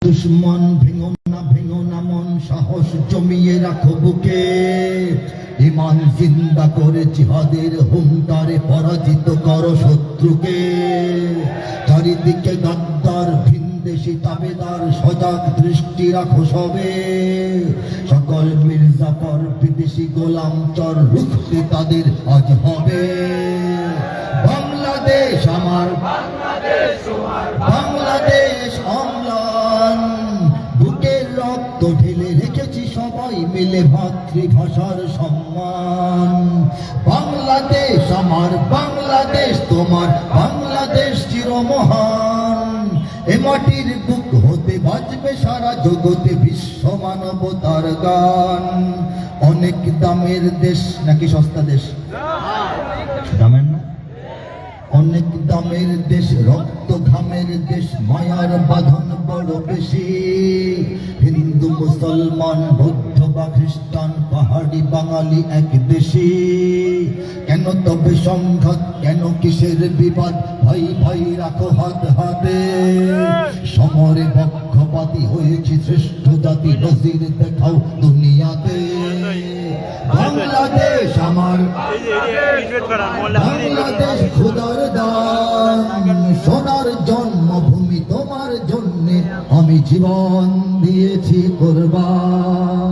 দুশ্মন ভেঙো না মন, সাহস জমিয়ে রাখো বুকে। ইমান জিন্দা করে জিহাদের হুঙ্কারে পরাজিত করো শত্রুকে। চারিদিকে গাদ্দার ভিনদেশি তাবেদার, সজাগ দৃষ্টি রাখো সবে। সকল মির্জাফর বিদেশি গোলাম চর, রুখতে তাদের আজ হবে। বাংলাদেশ আমার, বাংলাদেশ অম্লান, বুকের রক্ত ঢেলে রেখেছি সবাই মিলে মাতৃভাষার সম্মান। বাংলাদেশ আমার, বাংলাদেশ তোমার, বাংলাদেশ চিরমহান। এ মাটির বুক হতে বাজবে সারা জগতে বিশ্ব মানবতার গান। অনেক দামের দেশ নাকি সস্তা দেশ? দামের না, অনেক দামের দেশ, রক্ত ঘামের দেশ, মায়ার বাঁধন বড় বেশি। হিন্দু মুসলমান বৌদ্ধ বা খ্রিস্টান, পাহাড়ি বাঙালি এক দেশি। কেন তবে সংঘাত, কেন কিসের বিবাদ? ভাই ভাই রাখো হাত হাতে। সমরে পক্ষপাতী হয়েছি শ্রেষ্ঠ জাতি, নজির দেখাও দুনিয়াতে। বাংলাদেশ আমার, বাংলাদেশ খোদার দান, সোনার জন্মভূমি তোমার জন্যে আমি জীবন দিয়েছি কুরবান।